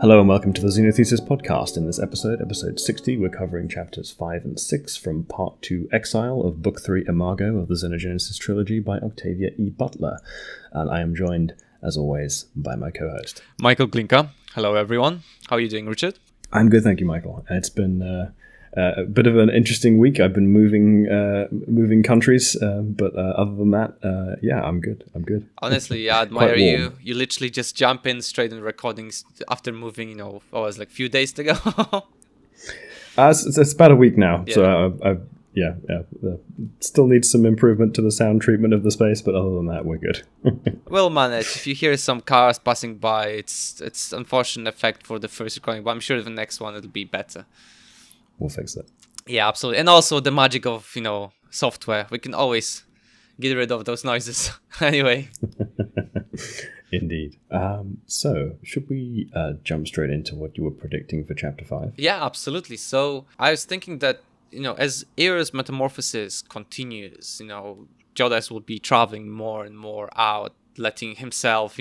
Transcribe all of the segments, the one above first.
Hello and welcome to the Xenogenesis podcast. In this episode, episode 60, we're covering chapters 5 and 6 from Part 2 Exile of Book 3 Imago of the Xenogenesis trilogy by Octavia E. Butler. And I am joined, as always, by my co-host, Michael Glinka. Hello everyone. How are you doing, Richard? I'm good, thank you, Michael. It's been a bit of an interesting week. I've been moving countries, but other than that, I'm good. Honestly, I admire you. You literally just jump in straight in recordings after moving, what was like a few days ago? It's about a week now, Yeah. so still needs some improvement to the sound treatment of the space, but other than that, we're good. We'll manage. If you hear some cars passing by, it's unfortunate effect for the first recording, but I'm sure the next one it'll be better. We'll fix it. Yeah, absolutely. And also the magic of, software. We can always get rid of those noises. Anyway. Indeed. So, should we jump straight into what you were predicting for Chapter 5? Yeah, absolutely. So, I was thinking that, as Era's metamorphosis continues, Jodhas will be traveling more and more out, letting himself,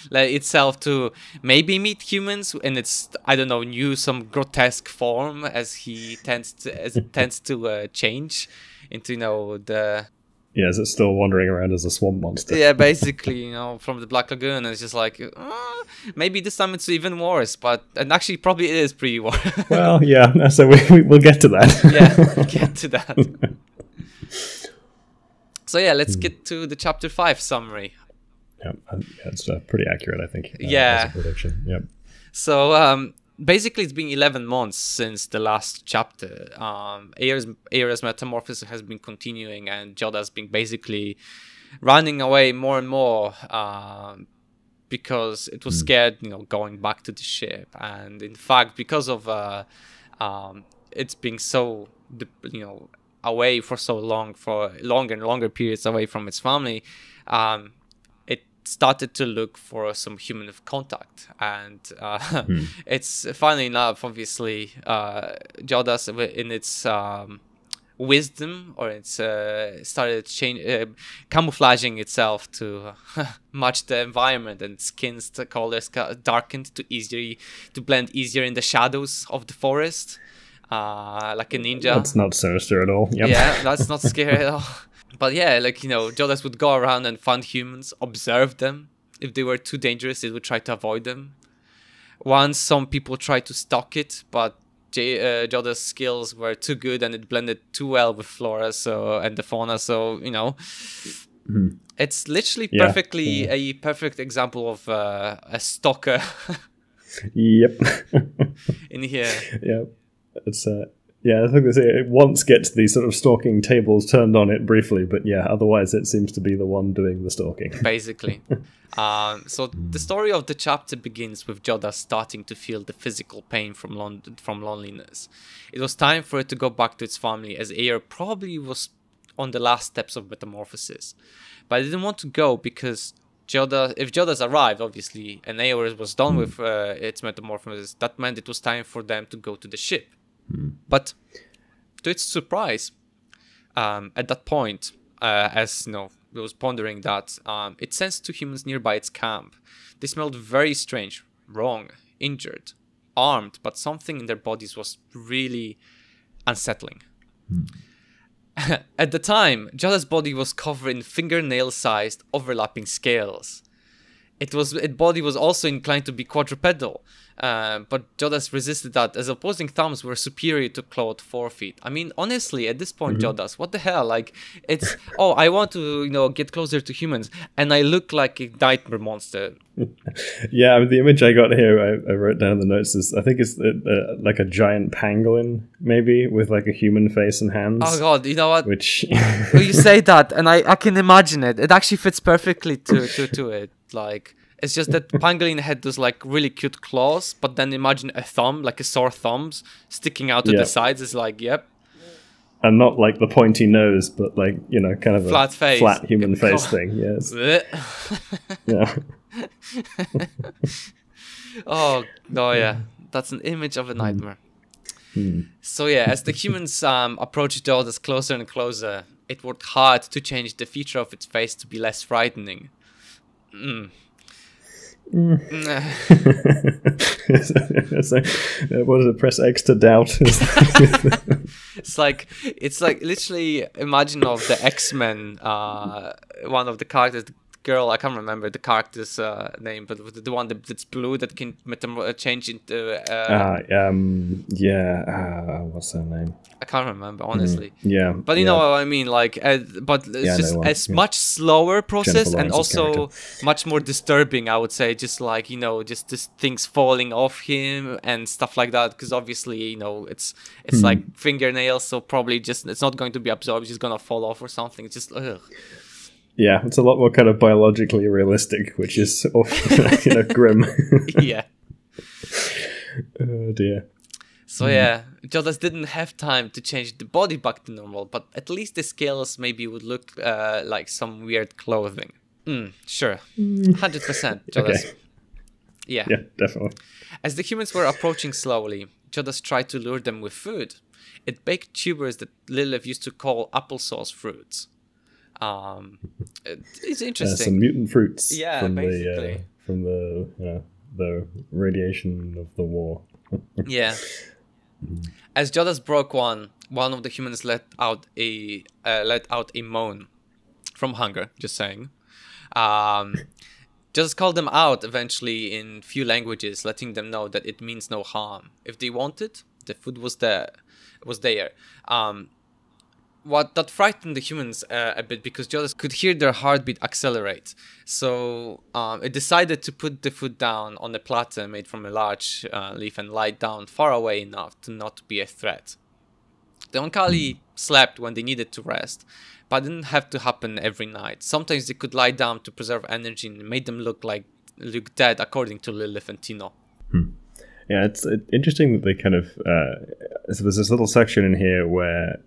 let itself to maybe meet humans in its, new some grotesque form as it tends to change into, the... Yeah, is it still wandering around as a swamp monster? Yeah, basically, from the Black Lagoon, it's just like, maybe this time it's even worse, and actually probably it is pretty worse. Well, yeah, so we'll get to that. Yeah, we'll get to that. So yeah, let's get to the Chapter 5 summary. Yeah, it's pretty accurate, I think. Yeah. As a prediction. Yep. So basically, it's been 11 months since the last chapter. Era's metamorphosis has been continuing, and Jodhas has been basically running away more and more because it was scared, going back to the ship. And in fact, because of it's being so, away for so long, for longer and longer periods away from its family, started to look for some human contact, and it's funny enough, obviously, Jodhas in its wisdom, or it's started camouflaging itself to match the environment, and skin's colors darkened to blend easier in the shadows of the forest, like a ninja. That's not sinister at all. Yep. Yeah, that's not scary at all. But yeah, Jodhas would go around and find humans, observe them. If they were too dangerous, it would try to avoid them. Once some people tried to stalk it, but Jodhas' skills were too good and it blended too well with flora and the fauna. So, it's literally perfectly a perfect example of a stalker. Yep. In here. Yep. It's I think it once gets the sort of stalking tables turned on it briefly, but otherwise it seems to be the one doing the stalking. Basically. So the story of the chapter begins with Jodhas starting to feel the physical pain from loneliness. It was time for it to go back to its family, as Era probably was on the last steps of metamorphosis. But I didn't want to go because if Jodhas arrived, obviously, and Era was done with its metamorphosis, that meant it was time for them to go to the ship. But to its surprise, at that point, as it was pondering that, it sensed two humans nearby its camp. They smelled very strange, wrong, injured, armed, but something in their bodies was really unsettling. At the time, Jodhas' body was covered in fingernail-sized overlapping scales. Its body was also inclined to be quadrupedal, but Jodhas resisted that, as opposing thumbs were superior to clawed forefeet. I mean, honestly, at this point, Jodhas, what the hell? Like, it's, I want to, get closer to humans, and I look like a nightmare monster. Yeah, I mean, the image I got here, I wrote down in the notes, is I think it's like a giant pangolin, maybe, with like a human face and hands. Oh god, you know what? Which You say that, and I can imagine it. It actually fits perfectly to it. Like, it's just that pangolin had those like really cute claws, but then imagine a thumb, like a sore thumbs, sticking out to the sides. It's like, yep. And not like the pointy nose, but like, kind of flat face, flat human face thing. Yes. Yeah. Oh no, yeah, that's an image of a nightmare. So yeah, as the humans approached Jodhas closer and closer, it worked hard to change the feature of its face to be less frightening. So, what is it? Press X to doubt. It's like literally imagine of the X-Men, one of the characters, the girl, I can't remember the character's name, but the one that's blue that can change into what's her name? I can't remember, honestly. Yeah, but you know what I mean, like, but it's just much slower process and also much more disturbing, I would say. Just like, you know, just things falling off him and stuff like that, because obviously, you know, it's like fingernails, so probably just it's not going to be absorbed, it's just gonna fall off or something. It's just ugh. Yeah, it's a lot more kind of biologically realistic, which is grim. Yeah. Oh dear. So yeah, Jodhas didn't have time to change the body back to normal, but at least the scales maybe would look like some weird clothing. Sure. 100%, Jodhas. Okay. Yeah, definitely. As the humans were approaching slowly, Jodhas tried to lure them with food. It baked tubers that Lilith used to call applesauce fruits. It's interesting. Some mutant fruits. Yeah, from basically. From the radiation of the war. Yeah. As Jodhas broke one of the humans let out a moan from hunger. Just saying. Jodhas called them out eventually in few languages, letting them know that it means no harm. If they wanted, the food was there. What that frightened the humans a bit, because Jodhas could hear their heartbeat accelerate. So it decided to put the food down on a platter made from a large leaf and lie down far away enough to not be a threat. The Oannkali slept when they needed to rest, but it didn't have to happen every night. Sometimes they could lie down to preserve energy, and it made them look dead, according to Lilith and Tino. Yeah, it's interesting that they kind of so there's this little section in here where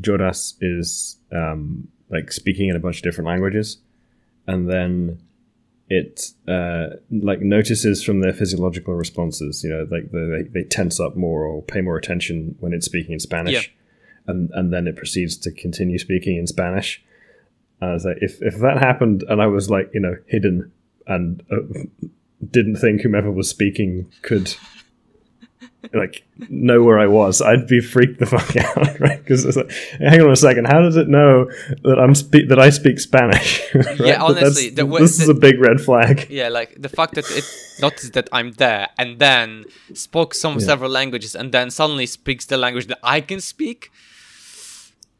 Jodhas is like speaking in a bunch of different languages, and then it like notices from their physiological responses, you know, like they tense up more or pay more attention when it's speaking in Spanish, and then it proceeds to continue speaking in Spanish. And I was like, if that happened and I was like, you know, hidden and didn't think whomever was speaking could like know where I was, I'd be freaked the fuck out, right? Because it's like, hang on a second, how does it know that that I speak Spanish? Right? Yeah, honestly, this is a big red flag. Yeah, like the fact that it noticed that I'm there and then spoke several languages and then suddenly speaks the language that I can speak.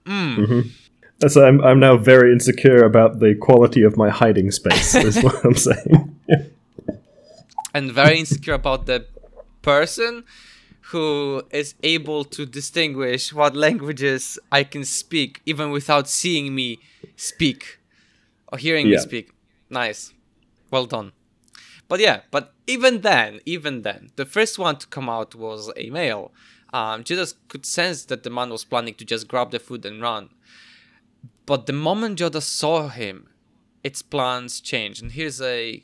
So I'm now very insecure about the quality of my hiding space. Is what I'm saying. And very insecure about the person who is able to distinguish what languages I can speak even without seeing me speak or hearing me speak. Nice. Well done. But yeah, but even then, the first one to come out was a male. Jodhas could sense that the man was planning to just grab the food and run. But the moment Jodhas saw him, its plans changed. And here's a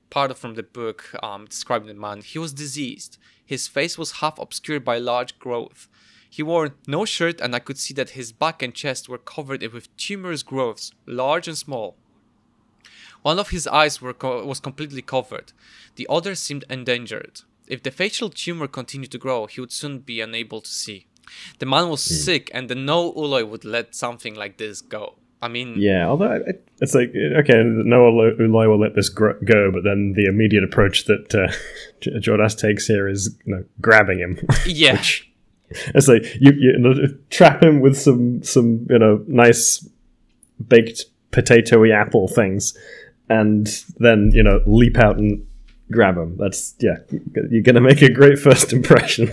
part from the book describing the man. He was diseased. His face was half obscured by large growth. He wore no shirt, and I could see that his back and chest were covered with tumorous growths, large and small. One of his eyes was completely covered. The other seemed endangered. If the facial tumor continued to grow, he would soon be unable to see. The man was sick, and no Ooloi would let something like this go. I mean... Yeah, although it's like, okay, no Ooloi will let this go, but then the immediate approach that Jodhas takes here is, you know, grabbing him. Yeah. Which, it's like, you trap him with some you know, nice baked potato-y apple things, and then, you know, leap out and grab him. That's, yeah, you're going to make a great first impression.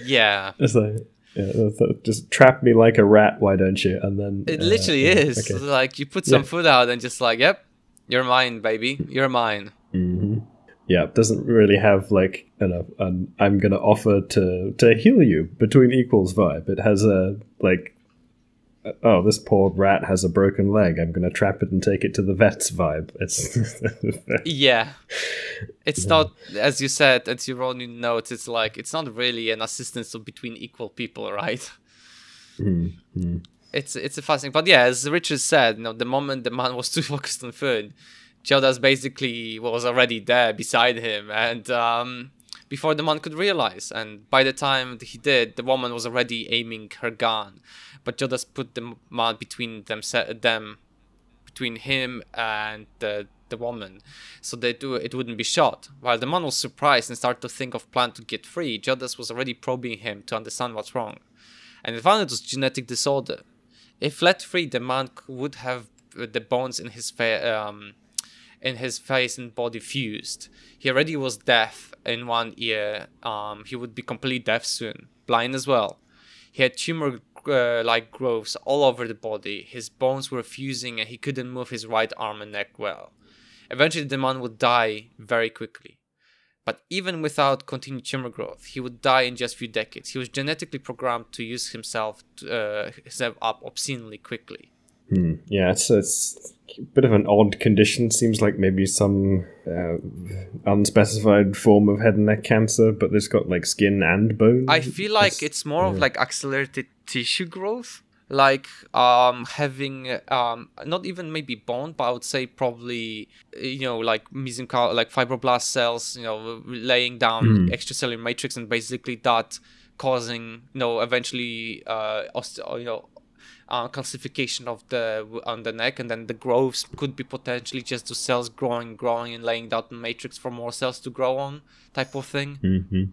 Yeah. It's like... Yeah, just trap me like a rat, why don't you? And then it literally is. Okay. Like you put some food out and just like, yep, you're mine, baby, you're mine. Yeah, it doesn't really have like I'm gonna offer to heal you between equals vibe. It has a like, oh, this poor rat has a broken leg, I'm gonna trap it and take it to the vet's vibe. It's yeah. It's not, as you said, as you wrote in notes, it's like, it's not really an assistance between equal people, right? it's a fascinating. But yeah, as Richard said, the moment the man was too focused on food, Jodhas basically was already there beside him, and before the man could realize, and by the time he did, the woman was already aiming her gun, but Jodhas put the man between between him and the woman, so it wouldn't be shot. While the man was surprised and started to think of plan to get free, Jodhas was already probing him to understand what's wrong, and he found it was genetic disorder. If let free, the man would have the bones in his face and body fused. He already was deaf in one ear. He would be completely deaf soon, blind as well. He had tumor like growths all over the body. His bones were fusing and he couldn't move his right arm and neck well. Eventually the man would die very quickly. But even without continued tumor growth, he would die in just a few decades. He was genetically programmed to use himself up obscenely quickly. Yeah, it's a bit of an odd condition. Seems like maybe some unspecified form of head and neck cancer, but it's got like skin and bone. I feel like it's more of like accelerated tissue growth, like having not even maybe bone, but I would say probably like mesenchymal, like fibroblast cells, laying down extracellular matrix, and basically that causing eventually calcification of on the neck, and then the growths could be potentially just the cells growing and laying down the matrix for more cells to grow on, type of thing.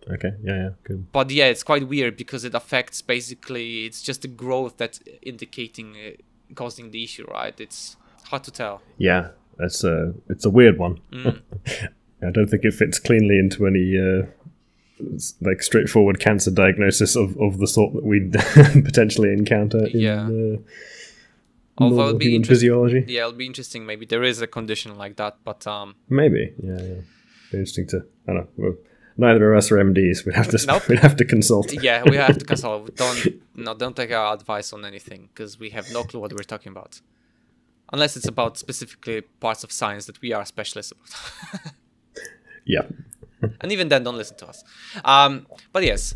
Okay, yeah, good. But yeah, it's quite weird because it affects basically, it's just the growth that's indicating causing the issue, right? It's hard to tell. Yeah, it's a weird one. I don't think it fits cleanly into any like straightforward cancer diagnosis of the sort that we'd potentially encounter in normal human physiology. Yeah, it'll be interesting. Maybe there is a condition like that, but maybe, yeah. Be interesting to. I don't know. Neither of us are MDs. We'd have to consult. Yeah, we have to consult. Don't take our advice on anything because we have no clue what we're talking about, unless it's about specifically parts of science that we are specialists about. Yeah. And even then, don't listen to us. But yes,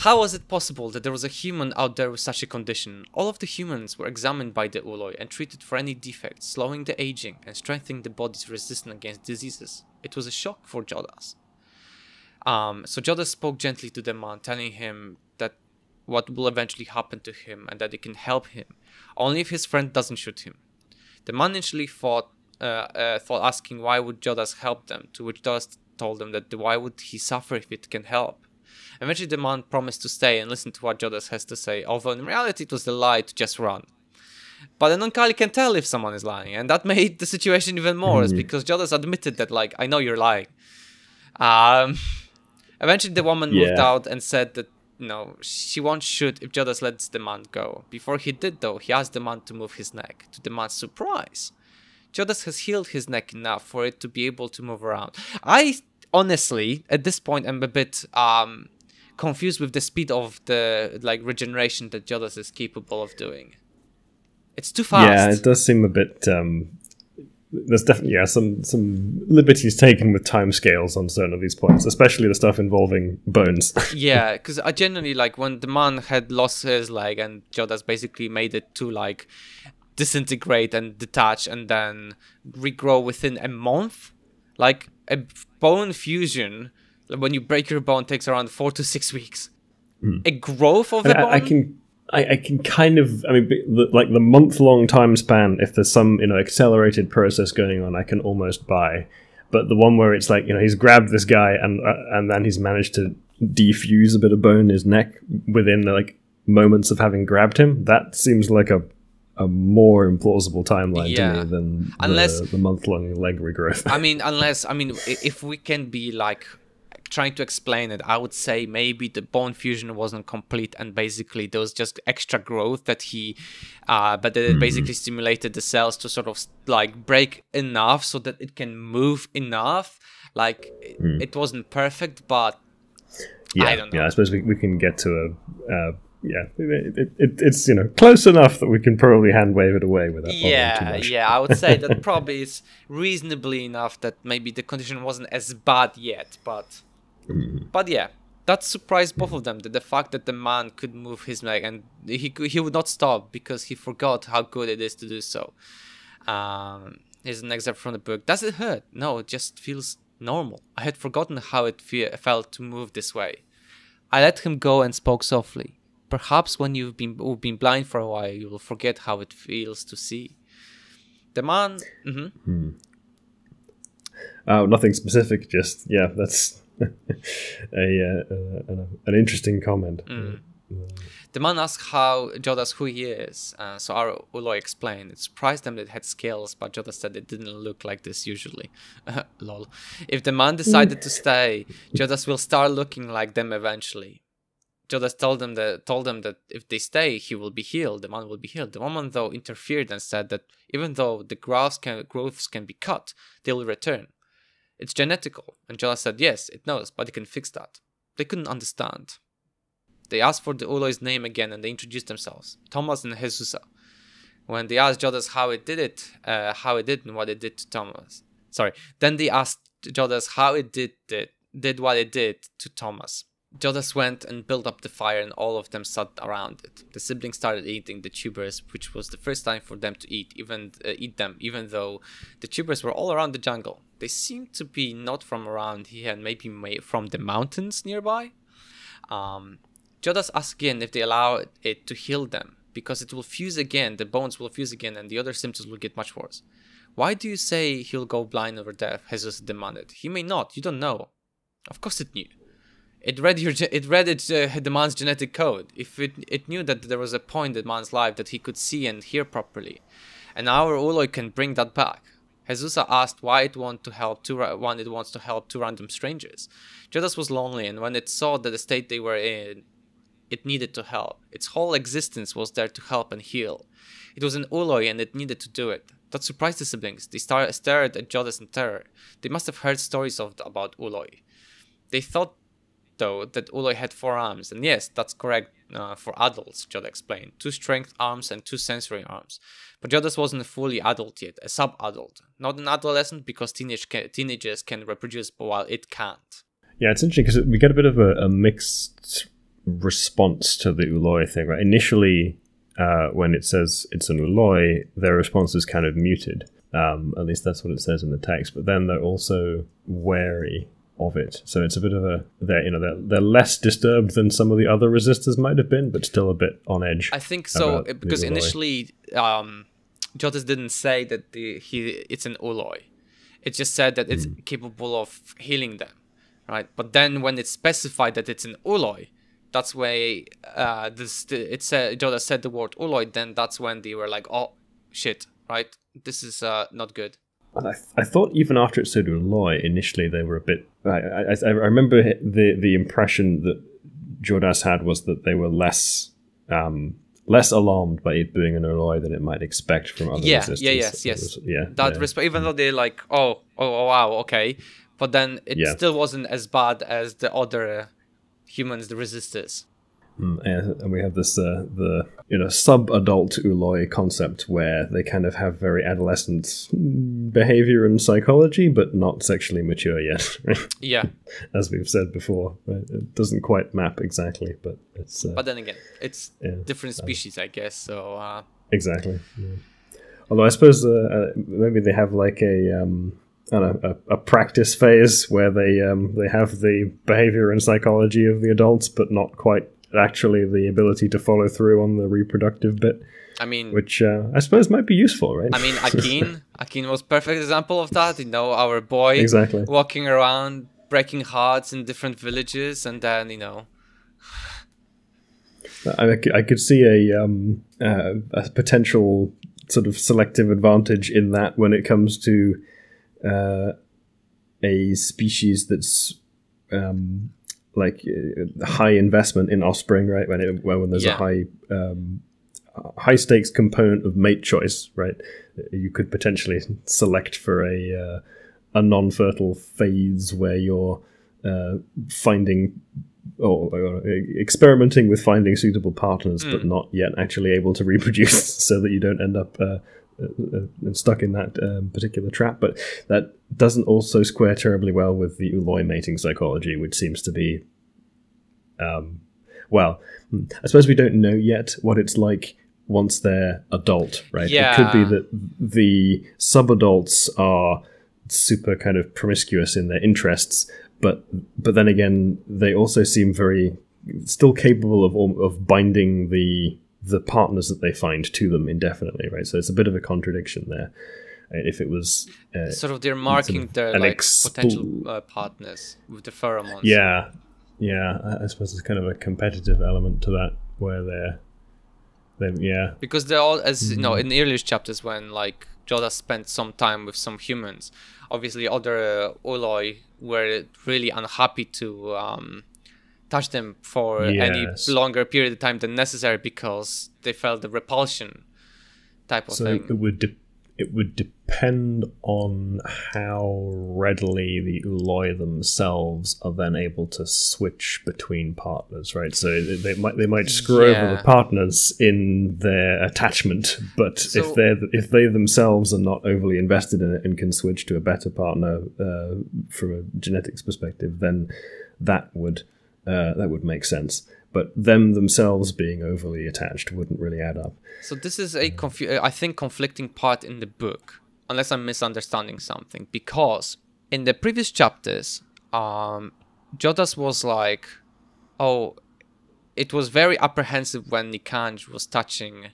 how was it possible that there was a human out there with such a condition? All of the humans were examined by the Ooloi and treated for any defects, slowing the aging and strengthening the body's resistance against diseases. It was a shock for Jodhas. So Jodhas spoke gently to the man, telling him that what will eventually happen to him and that it can help him, only if his friend doesn't shoot him. The man initially thought asking why would Jodhas help them, to which Jodhas told him that why would he suffer if it can help. Eventually the man promised to stay and listen to what Jodhas has to say, although in reality it was a lie to just run. But an Oannkali can tell if someone is lying, and that made the situation even worse because Jodhas admitted that, like, I know you're lying. Eventually the woman moved out and said that she won't shoot if Jodhas lets the man go. Before he did though, he asked the man to move his neck. To the man's surprise, Jodhas has healed his neck enough for it to be able to move around. I honestly, at this point, am a bit confused with the speed of the regeneration that Jodhas is capable of doing. It's too fast. Yeah, it does seem a bit. There's definitely some liberties taken with timescales on certain of these points, especially the stuff involving bones. Yeah, because I genuinely when the man had lost his leg and Jodhas basically made it to disintegrate and detach and then regrow within a month. Like a bone fusion, when you break your bone, takes around 4 to 6 weeks. A growth of the bone. I can kind of, the month-long time span, if there's some, accelerated process going on, I can almost buy. But the one where it's he's grabbed this guy and then he's managed to defuse a bit of bone in his neck within, moments of having grabbed him, that seems like a more implausible timeline to me than the month-long leg regrowth. If we can be, trying to explain it, I would say maybe the bone fusion wasn't complete and basically there was just extra growth that but it basically stimulated the cells to sort of break enough so that it can move enough. It wasn't perfect, but I don't know. Yeah, I suppose we can get to it's close enough that we can probably hand wave it away without bothering too much. I would say that probably is reasonably enough that maybe the condition wasn't as bad yet, but yeah. that surprised both of them. The fact that the man could move his leg and he would not stop because he forgot how good it is to do so. Here's an excerpt from the book. Does it hurt? No, it just feels normal. I had forgotten how it felt to move this way. I let him go and spoke softly. Perhaps when you've been blind for a while, you will forget how it feels to see. The man... Nothing specific, just, yeah, that's an interesting comment. The man asked how Jodhas who he is, so our Ooloi explained. It surprised them that it had scales, but Jodhas said it didn't look like this usually. Lol. If the man decided to stay, Jodhas will start looking like them eventually. Jodhas told them that if they stay, he will be healed. The man will be healed. The woman, though, interfered and said that even though the growths can be cut, they will return. It's genetical. And Jodhas said, yes, it knows, but it can fix that. They couldn't understand. They asked for the Ooloi's name again and they introduced themselves, Tomas and Jesusa. When they asked Jodhas how it did and what it did to Tomas. Then they asked Jodhas how it did what it did to Tomas. Jodhas went and built up the fire and all of them sat around it. The siblings started eating the tubers, which was the first time for them to eat them, even though the tubers were all around the jungle. They seemed to be not from around here and maybe from the mountains nearby. Jodhas asked again if they allow it to heal them, because it will fuse again, the bones will fuse again and the other symptoms will get much worse. Why do you say he'll go blind or deaf? Jesus demanded. He may not, you don't know. Of course it knew. It read the man's genetic code. If it knew that there was a point in the man's life that he could see and hear properly. And our Ooloi can bring that back. Jesusa asked why it wants to help two random strangers. Jodhas was lonely, and when it saw the state they were in, it needed to help. Its whole existence was there to help and heal. It was an Ooloi and it needed to do it. That surprised the siblings. They stared at Jodhas in terror. They must have heard stories about Ooloi. They thought, though, that Ooloi had 4 arms. And yes, that's correct for adults, Jodhas explained. 2 strength arms and 2 sensory arms. But Jodhas wasn't a fully adult yet, a sub-adult. Not an adolescent because teenagers can reproduce, but while it can't. Yeah, it's interesting because we get a bit of a mixed response to the Ooloi thing, right? Initially, when it says it's an Ooloi, their response is kind of muted. At least that's what it says in the text. But then they're also wary of it. So it's a bit of they're less disturbed than some of the other resistors might have been, but still a bit on edge. I think so, because initially Jodhas didn't say that it's an Ooloi. It just said that it's capable of healing them, right? But then when it specified that it's an Ooloi, that's why Jodhas said the word Ooloi. Then that's when they were like, oh shit, right? This is not good. And I thought even after it said Ooloi, initially they were a bit... I remember the impression that Jodhas had was that they were less alarmed by it being an Ooloi than it might expect from other resistors. Yes. Even though they're like, oh wow, okay. But then it still wasn't as bad as the other humans, the resistors. And we have this sub-adult Ooloi concept where they kind of have very adolescent behavior and psychology, but not sexually mature yet. Right? Yeah, as we've said before, right? It doesn't quite map exactly, but it's. But then again, it's different species, I guess. So exactly. Yeah. Although I suppose maybe they have like a practice phase where they have the behavior and psychology of the adults, but not quite actually the ability to follow through on the reproductive bit. I mean, which I suppose might be useful, right? I mean, Akin was perfect example of that. Our boy walking around breaking hearts in different villages, and then I could see a potential sort of selective advantage in that when it comes to a species that's high investment in offspring, right? When there's a high stakes component of mate choice, right? You could potentially select for a non-fertile phase where you're finding or experimenting with finding suitable partners, but not yet actually able to reproduce, so that you don't end up stuck in that particular trap. But that doesn't also square terribly well with the Ooloi mating psychology, which seems to be Well, I suppose we don't know yet what it's like once they're adult, right? Yeah. It could be that the subadults are super kind of promiscuous in their interests, but then again, they also seem very still capable of binding the partners that they find to them indefinitely, right? So it's a bit of a contradiction there. If it was sort of they're marking their like potential partners with the pheromones. Yeah, I suppose there's kind of a competitive element to that where they're because they're all, as you know, in the earliest chapters when like Jodhas spent some time with some humans, obviously other Ooloi were really unhappy to touch them for any longer period of time than necessary because they felt the repulsion type of thing. It would depend on how readily the Ooloi themselves are then able to switch between partners, right? So they might screw over the partners in their attachment, but if they themselves are not overly invested in it and can switch to a better partner from a genetics perspective, then that would make sense. But them themselves being overly attached wouldn't really add up. So this is I think, conflicting part in the book, unless I'm misunderstanding something. Because in the previous chapters, Jodhas was like, it was very apprehensive when Nikanj was touching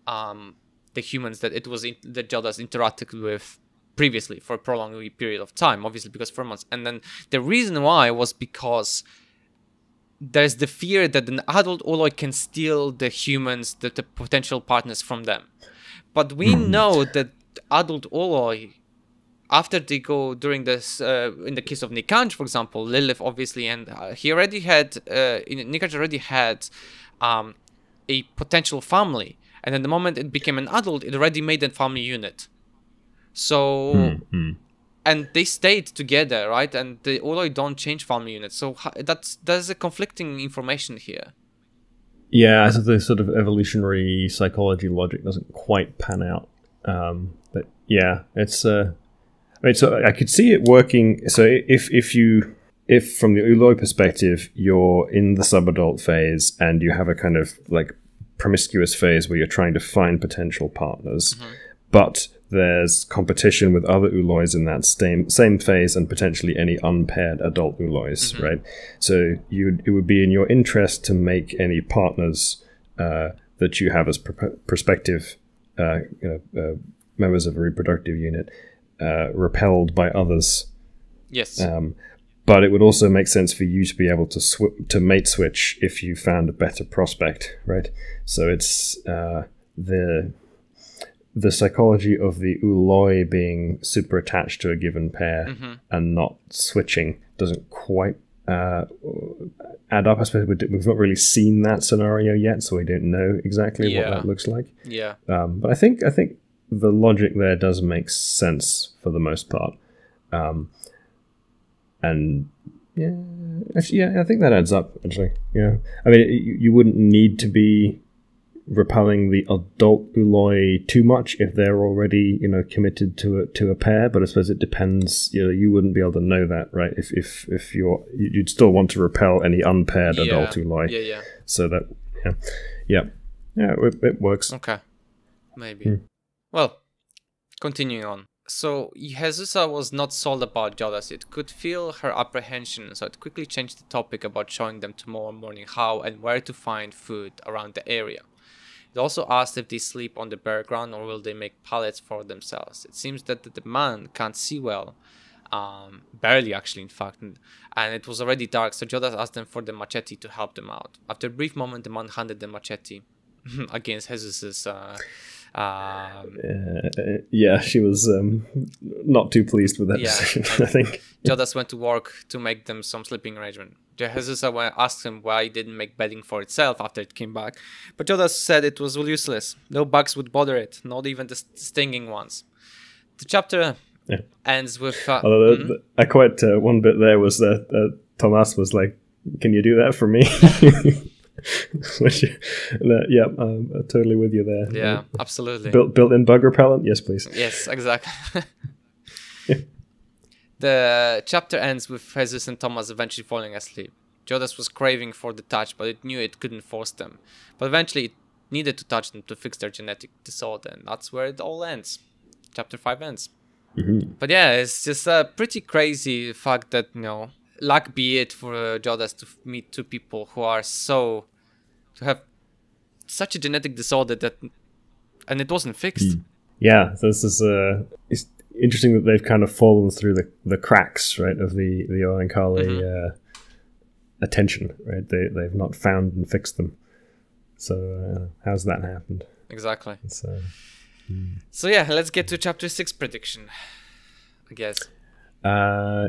the humans that that Jodhas interacted with previously for a prolonged period of time, obviously because 4 months. And then the reason why was because there's the fear that an adult Ooloi can steal the humans, the potential partners from them. But we know that adult Ooloi, after they go during this, in the case of Nikanj, for example, Lilith obviously, and he already had, Nikanj already had a potential family. And then the moment it became an adult, it already made a family unit. So... And they stayed together, right? And the Ooloi don't change family units. So there's a conflicting information here. Yeah, so the sort of evolutionary psychology logic doesn't quite pan out. But yeah, it's... so I could see it working. So if from the Ooloi perspective, you're in the subadult phase and you have a kind of like promiscuous phase where you're trying to find potential partners, but there's competition with other Oolois in that same phase and potentially any unpaired adult Oolois, right? So it would be in your interest to make any partners that you have as prospective members of a reproductive unit repelled by others. Yes. But it would also make sense for you to be able to mate switch if you found a better prospect, right? So it's the psychology of the Ooloi being super attached to a given pair and not switching doesn't quite add up. I suppose we've not really seen that scenario yet, so we don't know exactly what that looks like. Yeah. But I think the logic there does make sense for the most part. And I think that adds up, actually. Yeah. I mean, you wouldn't need to be repelling the adult Ooloi too much if they're already, committed to a pair, but I suppose it depends. You wouldn't be able to know that, right? If you'd still want to repel any unpaired adult Ooloi. Yeah. So that, it works. Okay, maybe. Well, continuing on. So Jesusa was not sold about Jodhas. It could feel her apprehension, so it quickly changed the topic about showing them tomorrow morning how and where to find food around the area. It also asked if they sleep on the bare ground or will they make pallets for themselves. It seems that the man can't see well, barely actually in fact, and it was already dark, so Jodhas asked them for the machete to help them out. After a brief moment, the man handed the machete against Jesus's... she was not too pleased with that decision, I think. Jodhas went to work to make them some sleeping arrangement. Jesusa asked him why he didn't make bedding for itself after it came back, but Jodhas said it was useless. No bugs would bother it, not even the stinging ones. The chapter ends with... I quite one bit there was that Tomas was like, "Can you do that for me?" I'm totally with you there. Yeah, absolutely. Built-in bug repellent? Yes, please. Yes, exactly. The chapter ends with Jesusa and Tomas eventually falling asleep. Jodhas was craving for the touch, but it knew it couldn't force them. But eventually it needed to touch them to fix their genetic disorder, and that's where it all ends. Chapter 5 ends. But yeah, it's just a pretty crazy fact that, luck be it for Jodhas to meet two people who are to have such a genetic disorder and it wasn't fixed. Yeah, this is it's interesting that they've kind of fallen through the cracks, right, of the Oannkali attention, right? They've not found and fixed them. So how's that happened? Exactly. So yeah, let's get to chapter 6 prediction, I guess.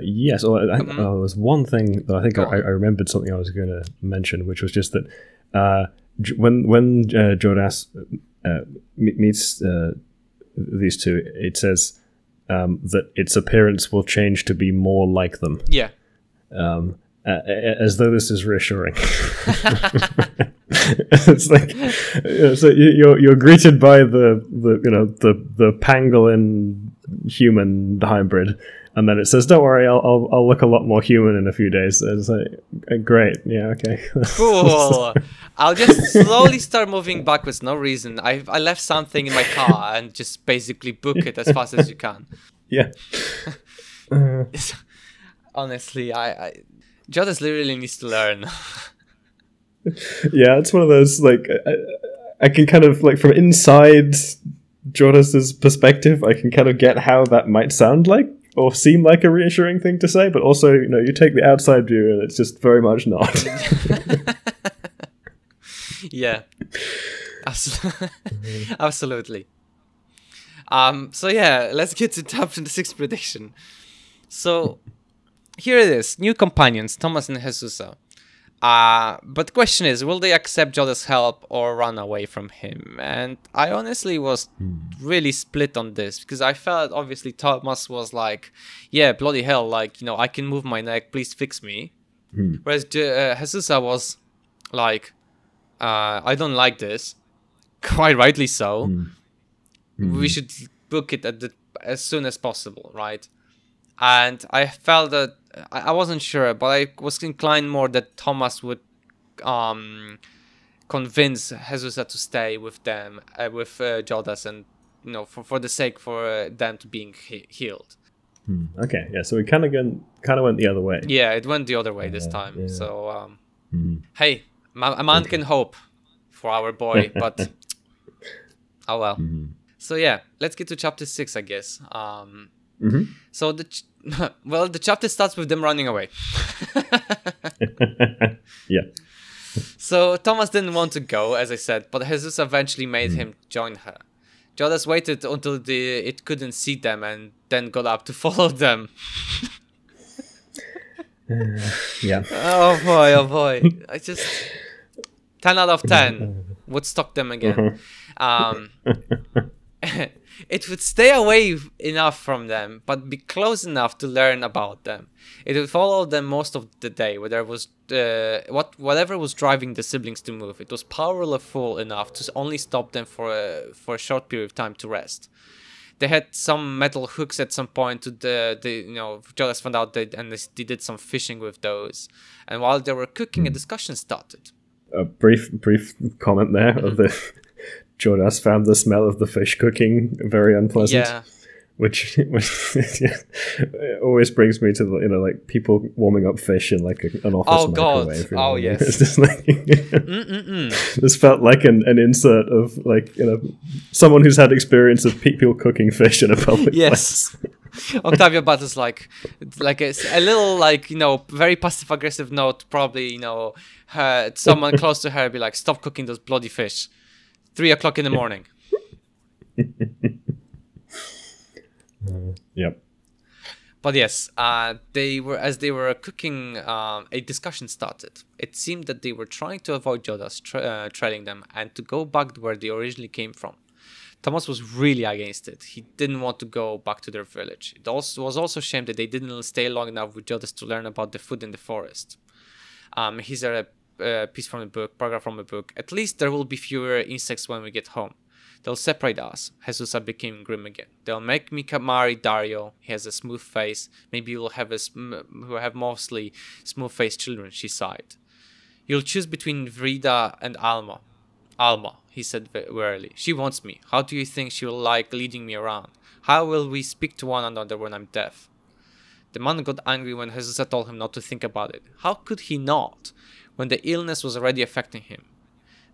Yes. Well, there was one thing that I think I remembered something I was going to mention, which was just that when Jodhas meets these two, it says that its appearance will change to be more like them. Yeah. As though this is reassuring. It's like, so you're greeted by the pangolin human hybrid, and then it says, "Don't worry, I'll look a lot more human in a few days." And it's like, great, yeah, okay, cool. I'll just slowly start moving backwards. No reason. I left something in my car and just basically book it as fast as you can. Yeah. Honestly, Jodhas literally needs to learn. Yeah, it's one of those, like, I can kind of, like, from inside Jodhas's perspective, I can kind of get how that might sound like, or seem like a reassuring thing to say, but also, you take the outside view and it's just very much not. Yeah. Absolutely. So yeah, let's get to chapter 6 prediction. So here it is, new companions, Tomas and Jesusa. But the question is, will they accept Jodhas' help or run away from him? And I honestly was really split on this, because I felt obviously Tomas was like, yeah, bloody hell, like, I can move my neck, please fix me. Whereas Jesusa was like, I don't like this. Quite rightly so. We should book it as soon as possible, right? And I felt that I wasn't sure, but I was inclined more that Tomas would convince Jesusa to stay with them, with Jodhas, and for the sake for them to being healed. Okay, yeah. So it kind of went the other way. Yeah, it went the other way this time. Yeah. So hey, a man can hope for our boy, but oh well. So yeah, let's get to chapter 6, I guess. So the chapter starts with them running away. Yeah. So Tomas didn't want to go, as I said, but Jesus eventually made him join her. Jodhas waited until it couldn't see them and then got up to follow them. Yeah. Oh boy. I just 10 out of 10 would stalk them again. It would stay away enough from them, but be close enough to learn about them. It would follow them most of the day, where there was whatever was driving the siblings to move. It was powerful enough to only stop them for a short period of time to rest. They had some metal hooks at some point to Jodhas found out they did some fishing with those. And while they were cooking, a discussion started. A brief comment there of the Jodhas found the smell of the fish cooking very unpleasant. Yeah. Which always brings me to like people warming up fish in like an office microwave. Oh yes. It's just like this felt like an insert of like someone who's had experience of people cooking fish in a public place. Octavia Butler's like a little like very passive aggressive note. Probably someone close to her be like, stop cooking those bloody fish. 3 o'clock in the morning. Yep. But yes, they were cooking, a discussion started. It seemed that they were trying to avoid Jodhas trailing them and to go back where they originally came from. Tomas was really against it. He didn't want to go back to their village. It was also a shame that they didn't stay long enough with Jodhas to learn about the food in the forest. Here's a piece from the book, paragraph from the book. At least there will be fewer insects when we get home. They'll separate us. Jesusa became grim again. They'll make me marry Dario. He has a smooth face. Maybe you'll have mostly smooth-faced children, she sighed. You'll choose between Vrida and Alma. Alma, he said wearily. She wants me. How do you think she will like leading me around? How will we speak to one another when I'm deaf? The man got angry when Jesusa told him not to think about it. How could he not, when the illness was already affecting him?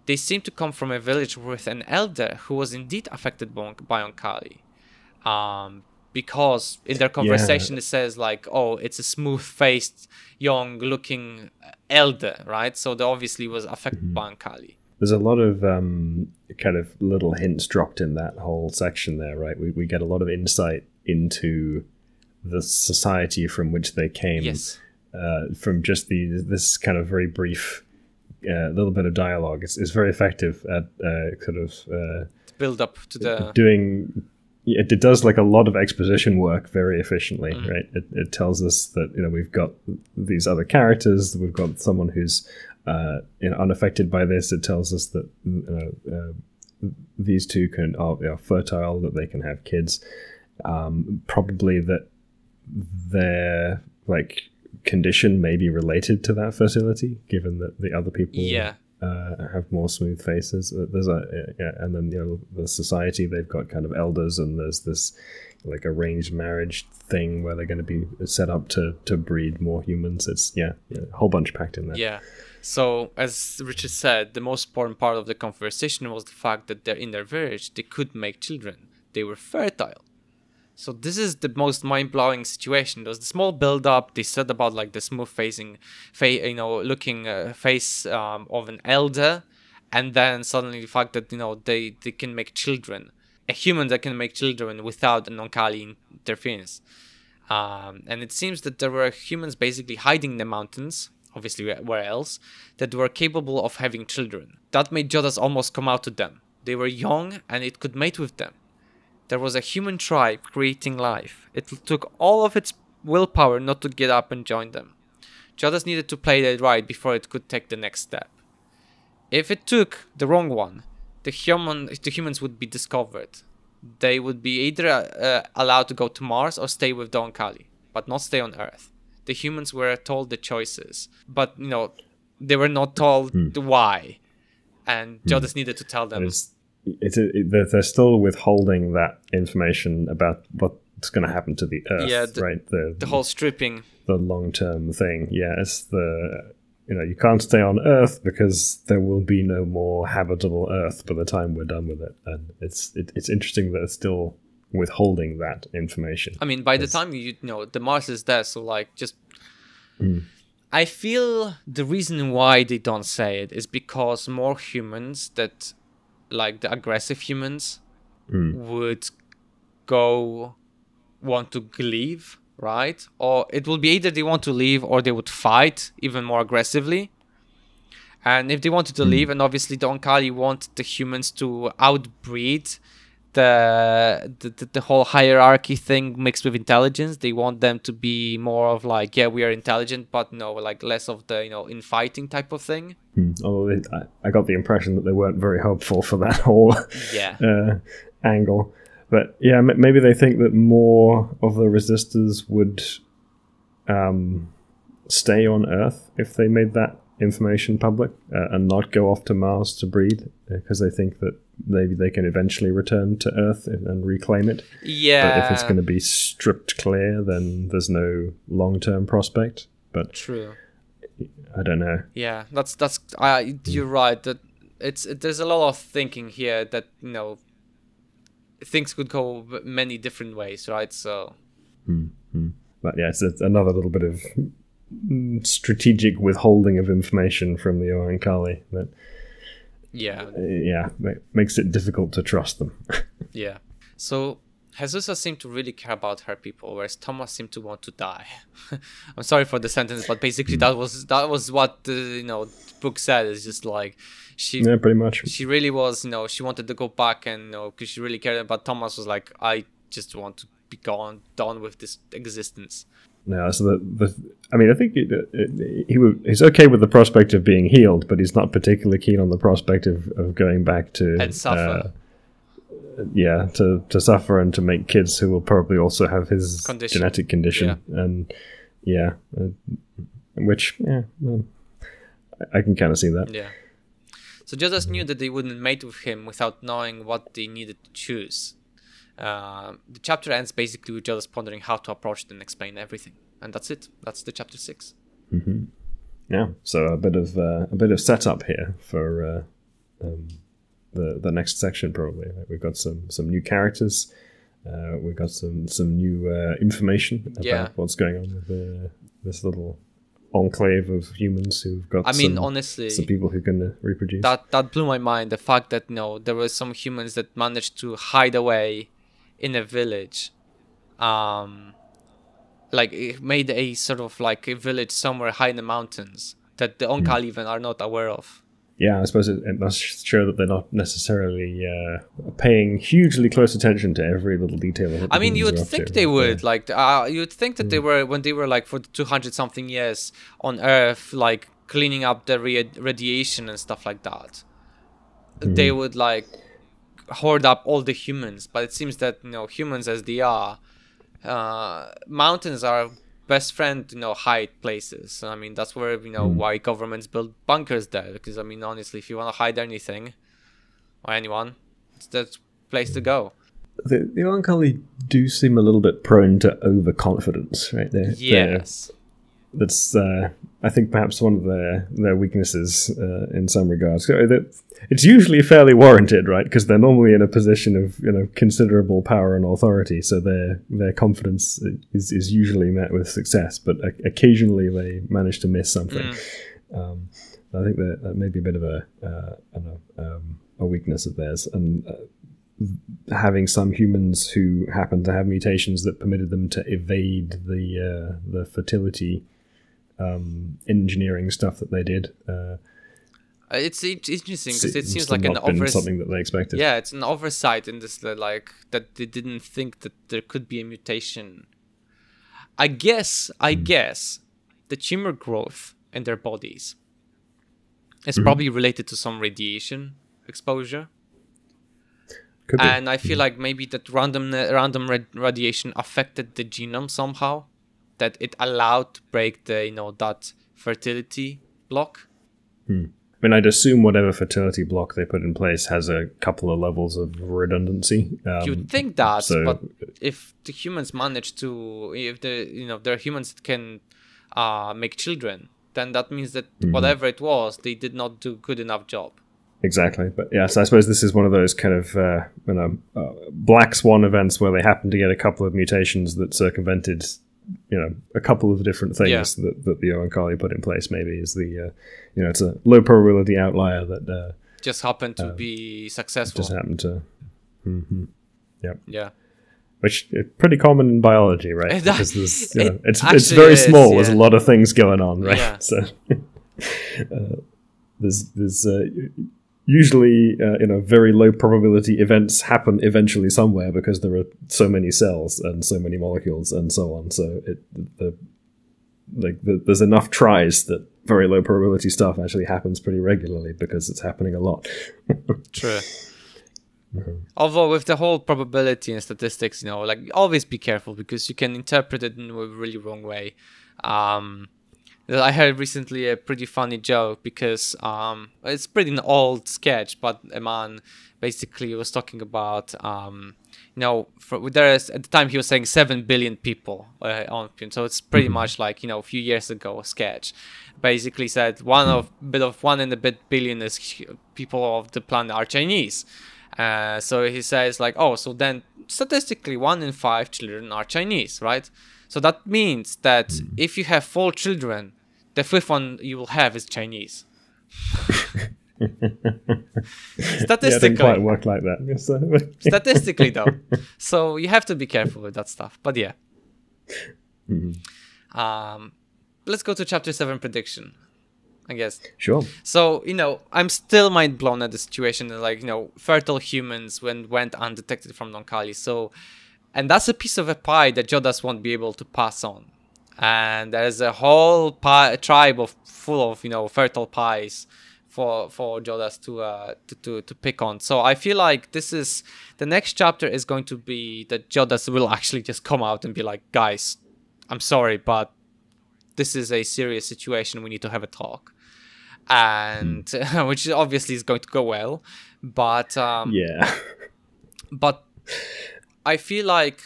They seemed to come from a village with an elder who was indeed affected by Oannkali. Because in their conversation it says like, oh, it's a smooth-faced, young-looking elder, right? So they obviously was affected by Oannkali. There's a lot of kind of little hints dropped in that whole section there, right? We get a lot of insight into the society from which they came. Yes. From just this kind of very brief little bit of dialogue. It's very effective at sort of build up to the doing. It does like a lot of exposition work very efficiently, right? It tells us that we've got these other characters. We've got someone who's unaffected by this. It tells us that these two are fertile, that they can have kids. Probably that their like condition may be related to that fertility, given that the other people have more smooth faces. There's and then the society, they've got kind of elders, and there's this like arranged marriage thing where they're going to be set up to breed more humans. It's a whole bunch packed in there. Yeah. So as Richard said, the most important part of the conversation was the fact that in their village they could make children. They were fertile. So this is the most mind-blowing situation. There was the small build-up. They said about like the smooth-facing, looking face of an elder, and then suddenly the fact that they can make children, a human that can make children without an Oannkali interference. And it seems that there were humans basically hiding in the mountains, obviously where else, that were capable of having children. That made Jodhas almost come out to them. They were young, and it could mate with them. There was a human tribe creating life. It took all of its willpower not to get up and join them. Jodhas needed to play it right before it could take the next step. If it took the wrong one, the humans would be discovered. They would be either allowed to go to Mars or stay with the Oannkali, but not stay on Earth. The humans were told the choices, but they were not told why, and Jodhas needed to tell them. They're still withholding that information about what's going to happen to the Earth, right? The whole stripping, the long-term thing. Yeah, it's you can't stay on Earth because there will be no more habitable Earth by the time we're done with it, and it's interesting that they're still withholding that information. I mean, by the time the Mars is there, so like just. I feel the reason why they don't say it is because more humans that. Like the aggressive humans would want to leave, right? Or it will be either they want to leave or they would fight even more aggressively. And if they wanted to leave, and obviously the Oannkali want the humans to outbreed the whole hierarchy thing mixed with intelligence. They want them to be more of like, we are intelligent, but like less of the infighting type of thing. Although I got the impression that they weren't very hopeful for that whole angle. But maybe they think that more of the resistors would stay on Earth if they made that information public and not go off to Mars to breed, because they think that maybe they can eventually return to Earth and reclaim it. Yeah. But if it's going to be stripped clear, then there's no long-term prospect. But true. I don't know. Yeah, that's you're right. That there's a lot of thinking here that things could go many different ways, right? So. But yeah, it's another little bit of strategic withholding of information from the Oannkali that. Makes it difficult to trust them. Yeah. So Jesusa seemed to really care about her people, whereas Tomas seemed to want to die. I'm sorry for the sentence, but basically that was what the book said. It's just like pretty much. She really was she wanted to go back, and because she really cared. But Tomas was like, I just want to be done with this existence. No, so I think he's okay with the prospect of being healed, but he's not particularly keen on the prospect of going back to and suffer. yeah, to suffer and to make kids who will probably also have his genetic condition. And yeah, which, yeah, well, I can kind of see that. Yeah. So Jodhas knew that they wouldn't mate with him without knowing what they needed to choose. The chapter ends basically with Jodhas pondering how to approach it and explain everything. And that's it. That's the chapter 6. Mm-hmm. Yeah, so a bit of setup here for the next section probably. We've got some new characters. We've got some new information about what's going on with this little enclave of humans who've got honestly, some people who can reproduce. That blew my mind. The fact that there were some humans that managed to hide away in a village. Like it made a sort of like a village somewhere high in the mountains that the Oannkali even are not aware of. Yeah, I suppose it must show that they're not necessarily paying hugely close attention to every little detail. I mean, you would think they would. Like, you would think that they were, when they were like for the 200 something years on Earth, like cleaning up the radiation and stuff like that. They would like hoard up all the humans. But it seems that humans as they are, mountains are best friend hide places. I mean, that's where why governments build bunkers there, because I mean, honestly, if you want to hide anything or anyone, it's the place to go. The Oannkali do seem a little bit prone to overconfidence, right? Yes. That's I think perhaps one of their weaknesses in some regards. It's usually fairly warranted, right? Because they're normally in a position of considerable power and authority, so their confidence is usually met with success. But occasionally they manage to miss something. I think that may be a bit of a weakness of theirs, and having some humans who happen to have mutations that permitted them to evade the fertility engineering stuff that they did. It's interesting because it seems like an something that they expected. Yeah, it's an oversight in this, like that they didn't think that there could be a mutation. I guess the tumor growth in their bodies is probably related to some radiation exposure. Could be. And I feel like maybe that random radiation affected the genome somehow, that it allowed to break the that fertility block. I mean, I'd assume whatever fertility block they put in place has a couple of levels of redundancy. You'd think that, but if the humans manage to, if there are humans that can make children, then that means that whatever it was, they did not do good enough job. Exactly, but yes, I suppose this is one of those kind of black swan events where they happen to get a couple of mutations that circumvented a couple of different things that the Oannkali put in place. Maybe is the it's a low probability outlier that just happened to be successful. Just happened to, yeah. Which is pretty common in biology, right? Because there's, it's very small. There's a lot of things going on, right? Yeah. So there's usually very low probability events happen eventually somewhere because there are so many cells and so many molecules and so on. So there's enough tries that very low probability stuff actually happens pretty regularly because it's happening a lot. True. Although with the whole probability and statistics, always be careful because you can interpret it in a really wrong way. I heard recently a pretty funny joke because it's pretty an old sketch, but a man basically was talking about there's at the time he was saying 7 billion people on, so it's pretty much like a few years ago a sketch. Basically said 1 and a bit billion is people of the planet are Chinese. So he says like, so then statistically 1 in 5 children are Chinese, right? So that means that if you have 4 children, the 5th one you will have is Chinese. Statistically. Yeah, it didn't quite work like that. So. Statistically, though. So you have to be careful with that stuff. But yeah. Let's go to chapter 7 prediction, I guess. Sure. So, I'm still mind blown at the situation. Like, fertile humans went undetected from Oannkali. So, and that's a piece of a pie that Jodhas won't be able to pass on. And there's a whole tribe full of fertile pies for Jodhas to pick on. So I feel like this is the next chapter is going to be that Jodhas will actually just come out and be like, guys, I'm sorry, but this is a serious situation. We need to have a talk, and which obviously is going to go well. But yeah, but I feel like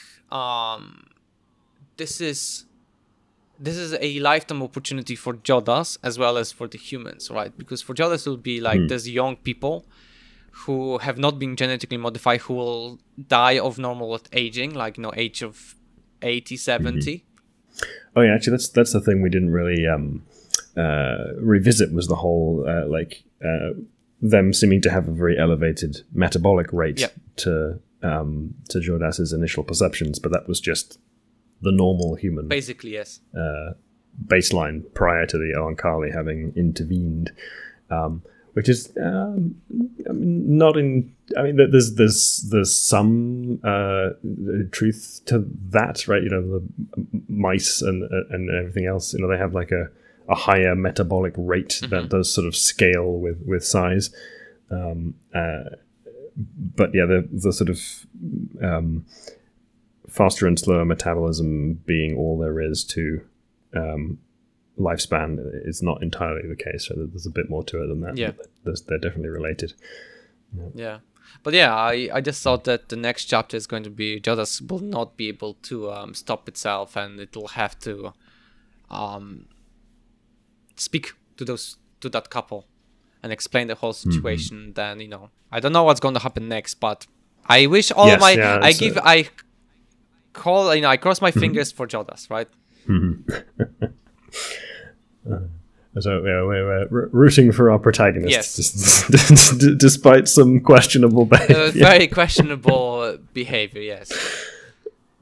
this is a lifetime opportunity for Jodhas as well as for the humans, right? Because for Jodhas it will be like there's young people who have not been genetically modified who will die of normal aging, like age of 80, 70. Oh yeah, actually that's the thing we didn't really revisit, was the whole them seeming to have a very elevated metabolic rate to Jodhas's initial perceptions, but that was just the normal human, basically, yes, baseline prior to the Oannkali having intervened, which is not in. I mean, there's some truth to that, right? The mice and everything else, they have like a higher metabolic rate that does sort of scale with size, but yeah, the sort of faster and slower metabolism being all there is to lifespan is not entirely the case. So there's a bit more to it than that. Yeah, they're definitely related. Yeah. But yeah, I just thought that the next chapter is going to be Jodhas will not be able to stop itself, and it will have to speak to that couple and explain the whole situation. Then I don't know what's going to happen next, but I wish all I cross my fingers for Jodhas, right? So we're rooting for our protagonist, yes. Despite some questionable behavior. Very questionable behavior, yes.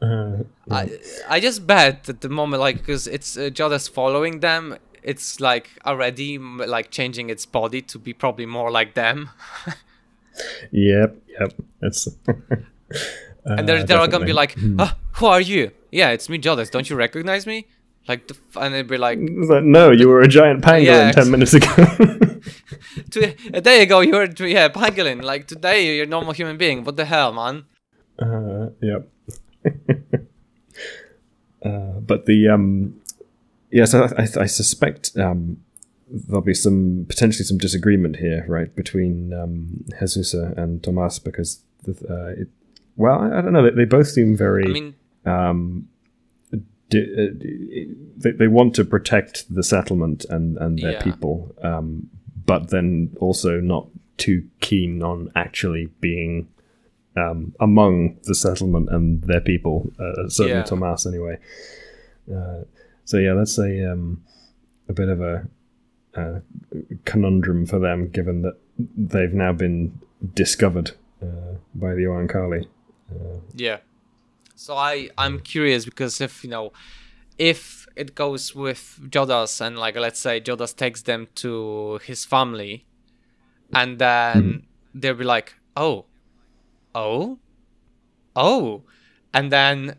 I just bet at the moment, because it's Jodhas following them, it's already changing its body to be probably more like them. Yep. That's. And they're gonna be like, who are you? Yeah, it's me, Jodhas. Don't you recognize me? And they'd be like, no, you were a giant pangolin 10 minutes ago. There you go, you were pangolin. Today you're a normal human being. What the hell, man? Yep. But the so I suspect there'll be potentially some disagreement here, right, between Jesusa and Tomas, because I don't know. They both seem very. They want to protect the settlement and their people, but then also not too keen on actually being among the settlement and their people. Certainly Tomas, anyway. So yeah, that's a bit of a conundrum for them, given that they've now been discovered by the Oannkali. So I'm curious, because if it goes with Jodhas and let's say Jodhas takes them to his family, and then they'll be like, oh, and then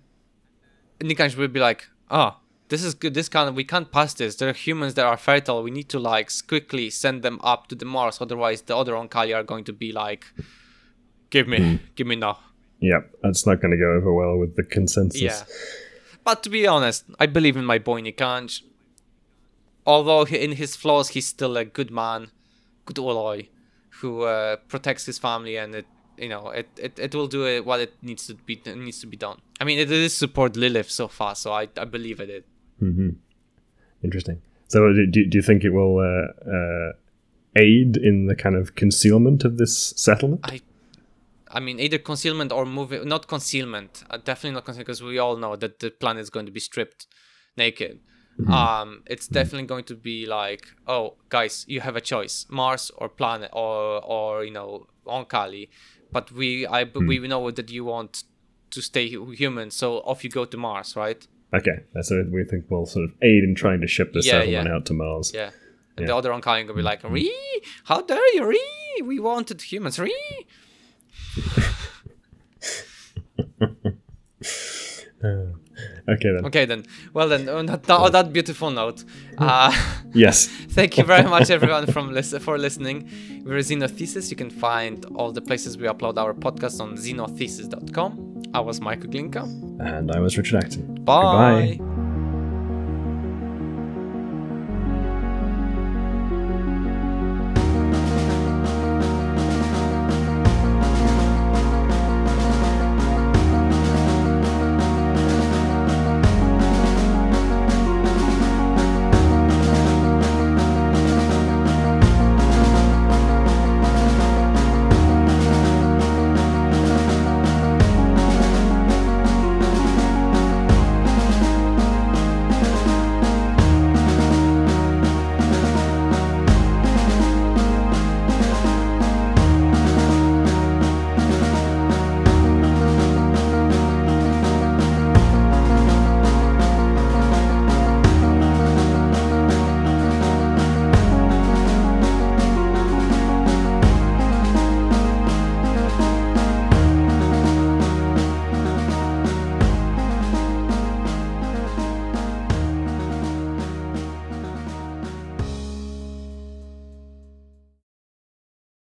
Nikanj will be like, oh, this is good. We can't pass this. There are humans that are fertile. We need to quickly send them up to the Mars. Otherwise, the other Oannkali are going to be like, give me now. Yep, that's not going to go over well with the consensus. Yeah, but to be honest, I believe in my boy Nikanj. Although in his flaws, he's still a good man, good Ooloi, who protects his family, and it will do what it needs to be done. I mean, it is support Lilith so far, so I believe in it. Interesting. So do you think it will aid in the kind of concealment of this settlement? I mean, either concealment or moving. Not concealment. Definitely not concealment, because we all know that the planet is going to be stripped naked. It's definitely going to be like, oh, guys, you have a choice: Mars or planet, or Oannkali. But we know that you want to stay human, so off you go to Mars, right? Okay, so we think we'll sort of aid in trying to ship the settlement out to Mars. Yeah. And the other Oannkali will be like, Ree, how dare you, Ree? We wanted humans, Ree. Okay then. Well then, on that beautiful note, yes. Thank you very much, everyone, for listening. We're Xenothesis. You can find all the places we upload our podcast on xenothesis.com. I was Michael Glinka. And I was Richard Acton. Bye. Goodbye.